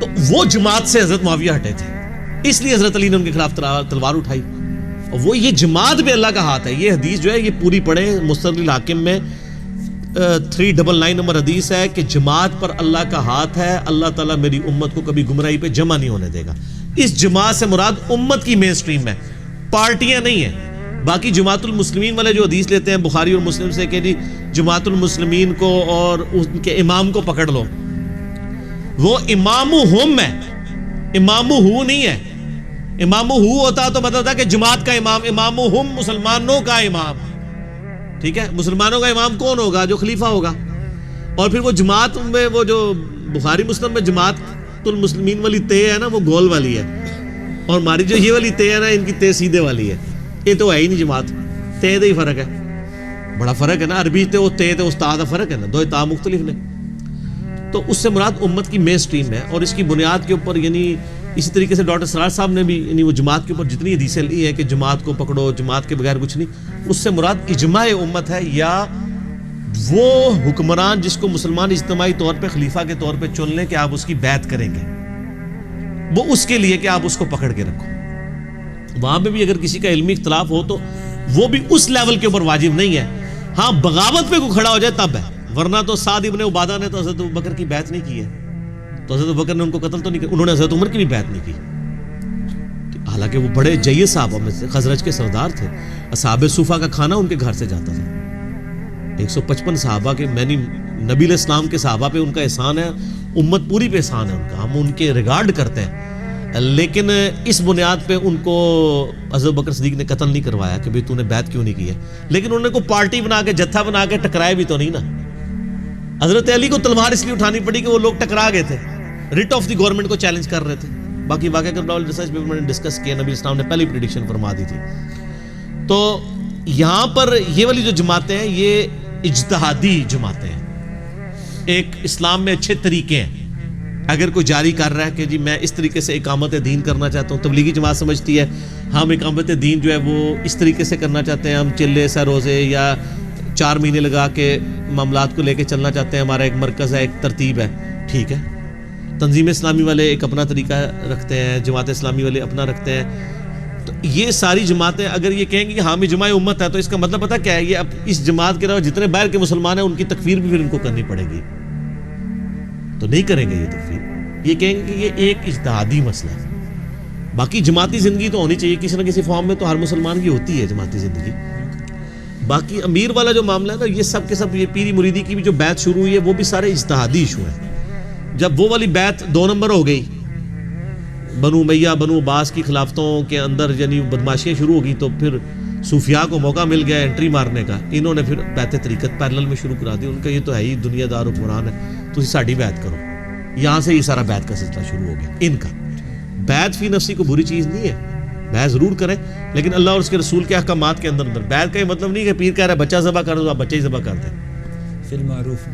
تو وہ جماعت سے حضرت معاویہ ہٹے تھے، اس لیے حضرت علی نے ان کے خلاف تلوار اٹھائی. اور وہ یہ جماعت پہ اللہ کا ہاتھ ہے. یہ حدیث جو ہے یہ پوری پڑھیں، مستدرک الحاکم میں 399 نمبر حدیث ہے کہ جماعت پر اللہ کا ہاتھ ہے، اللہ تعالیٰ میری امت کو کبھی گمراہی پہ جمع نہیں ہونے دے گا. اس جماعت سے مراد امت کی مین سٹریم ہے، پارٹیاں نہیں ہیں. باقی جماعت المسلمین والے جو حدیث لیتے ہیں بخاری اور مسلم سے کہ جی جماعت المسلمین کو اور ان کے امام کو پکڑ لو، وہ امام ہم ہے، امام ہو نہیں ہے. امام ہو ہوتا تو مطلب تھا کہ جماعت کا امام، امام ہم مسلمانوں کا امام. ٹھیک ہے، مسلمانوں کا امام کون ہوگا؟ جو خلیفہ ہوگا. اور پھر وہ جماعت میں وہ جو بخاری مسلم میں جماعت المسلمین والی تے ہے نا وہ گول والی ہے، اور ہماری جو یہ والی تے ہے نا ان کی تے سیدھے والی ہے. یہ تو ہے ہی نہیں جماعت، تے ہی فرق ہے، بڑا فرق ہے نا. عربی تے وہ تے استاد فرق ہے نا، دو تا مختلف نے. تو اس سے مراد امت کی مین سٹریم ہے. اور اس کی بنیاد کے اوپر یعنی اسی طریقے سے ڈاکٹر سراج صاحب نے بھی یعنی وہ جماعت کے اوپر جتنی حدیثیں لی ہے کہ جماعت کو پکڑو، جماعت کے بغیر کچھ نہیں، اس سے مراد اجماع امت ہے، یا وہ حکمران جس کو مسلمان اجتماعی طور پہ خلیفہ کے طور پہ چن لیں کہ آپ اس کی بیعت کریں گے، وہ اس کے لیے کہ آپ اس کو پکڑ کے رکھو. وہاں پہ بھی اگر کسی کا علمی اختلاف ہو تو وہ بھی اس لیول کے اوپر واجب نہیں ہے. ہاں بغاوت پہ کوئی کھڑا ہو جائے تب ہے، ورنہ تو سعد ابن عبادہ نے تو حضرت ابوبکر کی بیعت نہیں کی ہے، تو حضرت ابوبکر نے ان کو قتل تو نہیں کیا، انہوں نے حضرت عمر کی بھی بیعت نہیں کی، حالانکہ وہ بڑے جید صحابہ میں سے خزرج کے سردار تھے. اصحاب صوفہ کا کھانا ان کے گھر سے جاتا تھا. 155 صحابہ کے نبی علیہ السلام کے صحابہ پہ ان کا احسان ہے، امت پوری پہ احسان ہے ان کا، ہم ان کے ریگارڈ کرتے ہیں. لیکن اس بنیاد پہ ان کو حضرت بکر صدیق نے قتل نہیں کروایا کہ بھئی تو نے بیعت کیوں نہیں کی ہے. لیکن انہوں نے کوئی پارٹی بنا کے جتھا بنا کے ٹکرائے بھی تو نہیں نا. حضرت علی کو تلوار اس لیے اٹھانی پڑی کہ وہ لوگ ٹکرا گئے تھے، ریٹ آف دی گورنمنٹ کو چیلنج کر رہے تھے. باقی واقعہ کے ریسرچ پیپر میں نے ڈسکس کیا، نبی اسلام نے پہلی پریڈکشن فرما دی تھی. تو یہاں پر یہ والی جو جماعتیں ہیں یہ اجتہادی جماعتیں ہیں. ایک اسلام میں اچھے طریقے ہیں، اگر کوئی جاری کر رہا ہے کہ جی میں اس طریقے سے اقامت دین کرنا چاہتا ہوں، تبلیغی جماعت سمجھتی ہے ہم اقامت دین جو ہے وہ اس طریقے سے کرنا چاہتے ہیں، ہم چلے سہ روزے یا 4 مہینے لگا کے معاملات کو لے کے چلنا چاہتے ہیں، ہمارا ایک مرکز ہے، ایک ترتیب ہے. ٹھیک ہے، تنظیم اسلامی والے ایک اپنا طریقہ رکھتے ہیں، جماعت اسلامی والے اپنا رکھتے ہیں. تو یہ ساری جماعتیں اگر یہ کہیں گی کہ ہاں اجماع امت ہے تو اس کا مطلب پتہ کیا ہے؟ یہ اب اس جماعت کے علاوہ جتنے باہر کے مسلمان ہیں ان کی تکفیر بھی پھر ان کو کرنی پڑے گی. تو نہیں کریں گے یہ تکفیر، یہ کہیں گے کہ یہ ایک اجتہادی مسئلہ ہے. باقی جماعتی زندگی تو ہونی چاہیے کسی نہ کسی فارم میں، تو ہر مسلمان کی ہوتی ہے جماعتی زندگی. باقی امیر والا جو معاملہ ہے نا یہ سب کے سب، یہ پیری مریدی کی بھی جو بیعت شروع ہوئی ہے وہ بھی سارے اجتہادی ایشو ہیں. جب وہ والی بیعت 2 نمبر ہو گئی، بنو امیہ بنو عباس کی خلافتوں کے اندر یعنی بدماشیاں شروع ہو گئی، تو پھر صوفیاء کو موقع مل گیا انٹری مارنے کا. انہوں نے پھر بیعت طریقت پیرلل میں شروع کرا دی. ان کا یہ تو ہے ہی دنیا دار حکمران ہے، تو ساڈی بیعت کرو. یہاں سے یہ سارا بیعت کا سلسلہ شروع ہو گیا. ان کا بیعت فی نفسی کو بری چیز نہیں ہے، بیعت ضرور کریں، لیکن اللہ اور اس کے رسول کے احکامات کے اندر. بیعت کا یہ مطلب نہیں کہ پیر کہہ رہا ہے بچہ ذبح کر دو آپ بچہ ہی ذبح کر دیں. فی المعروف،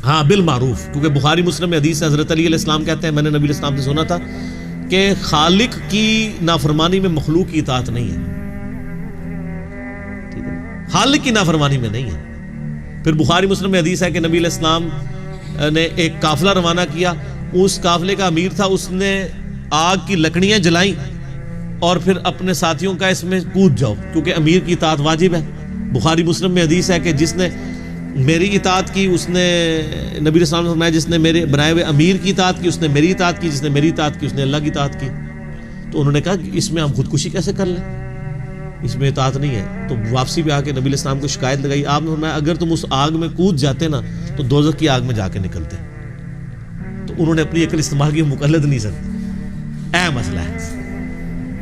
ہاں بالمعروف، کیونکہ بخاری مسلم میں حدیث ہے، حضرت علی علیہ السلام کہتے ہیں میں نے نبی علیہ السلام سے سنا تھا کہ خالق کی نافرمانی میں مخلوق کی اطاعت نہیں ہے. ٹھیک ہے، خالق کی نافرمانی میں نہیں ہے. پھر بخاری مسلم میں حدیث ہے کہ نبی علیہ السلام نے ایک قافلہ روانہ کیا، اس قافلے کا امیر تھا، اس نے آگ کی لکڑیاں جلائیں اور پھر اپنے ساتھیوں کا اس میں کود جاؤ، کیونکہ امیر کی اطاعت واجب ہے. بخاری مسلم میں حدیث ہے کہ جس نے میری اطاعت کی اس نے، نبی علیہ السلام نے فرمایا جس نے میرے بنائے ہوئے امیر کی اطاعت کی اس نے میری اطاعت کی، جس نے میری اطاعت کی اس نے اللہ کی اطاعت کی. تو انہوں نے کہا کہ اس میں ہم خودکشی کیسے کر لیں، اس میں اطاعت نہیں ہے. تو واپسی پہ آ کے نبی علیہ السلام کو شکایت لگائی. آپ نے فرمایا اگر تم اس آگ میں کود جاتے نا تو دوزخ کی آگ میں جا کے نکلتے. تو انہوں نے اپنی عقل استعمال کی، مقلد نہیں سر، اے مسئلہ ہے.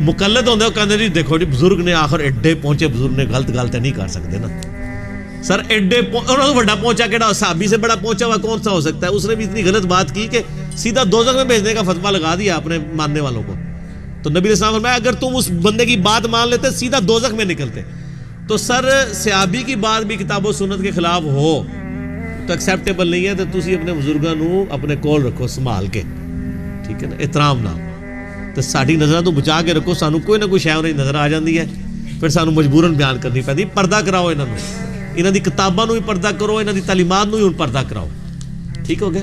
مقلد ہوندے ہو کہندے جی دیکھو جی بزرگ نے آخر ایڈے پہنچے، بزرگ نے غلط نہیں کر سکتے نا سر. ایڈے انہوں نے بڑا پہنچا کہڑا صحابی سے بڑا پہنچا ہوا کون سا ہو سکتا ہے؟ اس نے بھی اتنی غلط بات کی کہ سیدھا دوزخ میں بھیجنے کا فتویٰ لگا دیا اپنے ماننے والوں کو. تو نبی علیہ السلام نے فرمایا اگر تم اس بندے کی بات مان لیتے سیدھا دوزخ میں نکلتے. تو سر صحابی کی بات بھی کتاب و سنت کے خلاف ہو تو ایکسیپٹیبل نہیں ہے. تو تسی اپنے بزرگاں نو اپنے کول رکھو سنبھال کے، ٹھیک ہے نا، احترام نال. تو ساری نظر تو بچا کے رکھو، سانو کوئی نہ کوئی شے انہاں دی نظر آ جاندی ہے، پھر سانو مجبوراً بیان کرنی پیندی. پردہ کراؤ انہاں نو، انہاں دی کتاباں نو بھی پردہ کرو، انہاں دی تعلیمات نو بھی پردہ کراؤ. ٹھیک ہو گیا.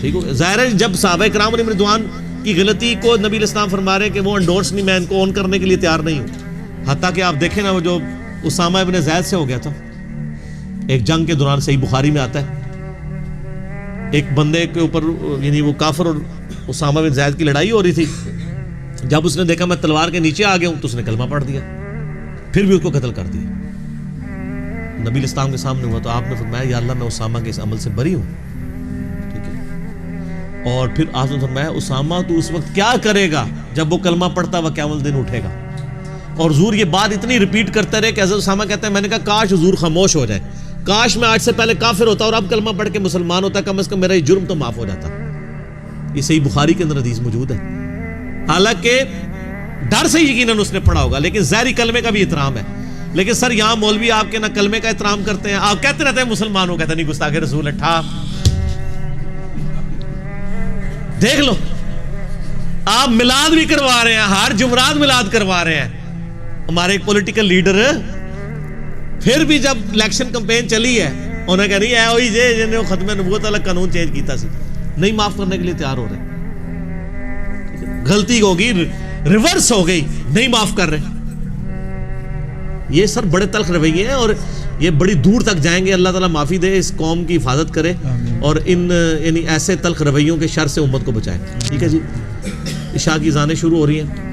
ٹھیک ہو. ظاہر ہے جب صحابہ کرام علیہ رضوان کی غلطی کو نبی علیہ السلام فرما رہے ہیں کہ وہ انڈورس نہیں، میں ان کو اون کرنے کے لیے تیار نہیں ہوں. حتیٰ کہ آپ دیکھیں نا وہ جو اسامہ ابن زید سے ہو گیا تھا ایک جنگ کے دوران، صحیح بخاری میں آتا ہے، ایک بندے کے اوپر یعنی وہ کافر اور اسامہ بن زید کی لڑائی ہو رہی تھی. جب اس نے دیکھا میں تلوار کے نیچے آ گیا ہوں تو اس نے کلمہ پڑھ دیا، پھر بھی اس کو قتل کر دیا. نبی علیہ السلام کے سامنے ہوا تو آپ نے فرمایا یا اللہ میں اسامہ کے اس عمل سے بری ہوں. ٹھیک ہے. اور پھر آپ نے فرمایا اسامہ تو اس وقت کیا کرے گا جب وہ کلمہ پڑھتا وہ قیامت دن اٹھے گا. اور حضور یہ بات اتنی ریپیٹ کرتے رہے کہ حضرت اسامہ کہتے ہیں میں نے کہا کاش حضور خاموش ہو جائے، کاش میں آج سے پہلے کافر ہوتا اور اب کلمہ پڑھ کے مسلمان ہوتا، کم از کم میرا یہ جرم تو معاف ہو جاتا. یہ صحیح بخاری کے اندر حدیث موجود ہے. حالانکہ ڈر سے یقیناً اس نے پڑھا ہوگا، لیکن ظاہری کلمے کا بھی احترام ہے. لیکن سر یہاں مولوی آپ کے نہ کلمے کا احترام کرتے ہیں، آپ کہتے رہتے ہیں مسلمان ہو، کہتے نہیں گستاخ رسول ہے. ٹھا دیکھ لو، آپ میلاد بھی کروا رہے ہیں، ہر جمعرات میلاد کروا رہے ہیں. ہمارے ایک پولیٹیکل لیڈر پھر بھی جب الیکشن کمپین چلی ہے انہوں نے کہا نہیں ہے وہی جن نے ختم نبوت والا قانون چینج کیتا سی، نہیں معاف کرنے کے لیے تیار ہو رہے. غلطی ہوگی ریورس ہو گئی، نہیں معاف کر رہے. یہ سر بڑے تلخ رویے ہیں اور یہ بڑی دور تک جائیں گے. اللہ تعالیٰ معافی دے، اس قوم کی حفاظت کرے اور ان یعنی ایسے تلخ رویوں کے شر سے امت کو بچائے. ٹھیک ہے جی، عشاء کی اذانیں شروع ہو رہی ہیں.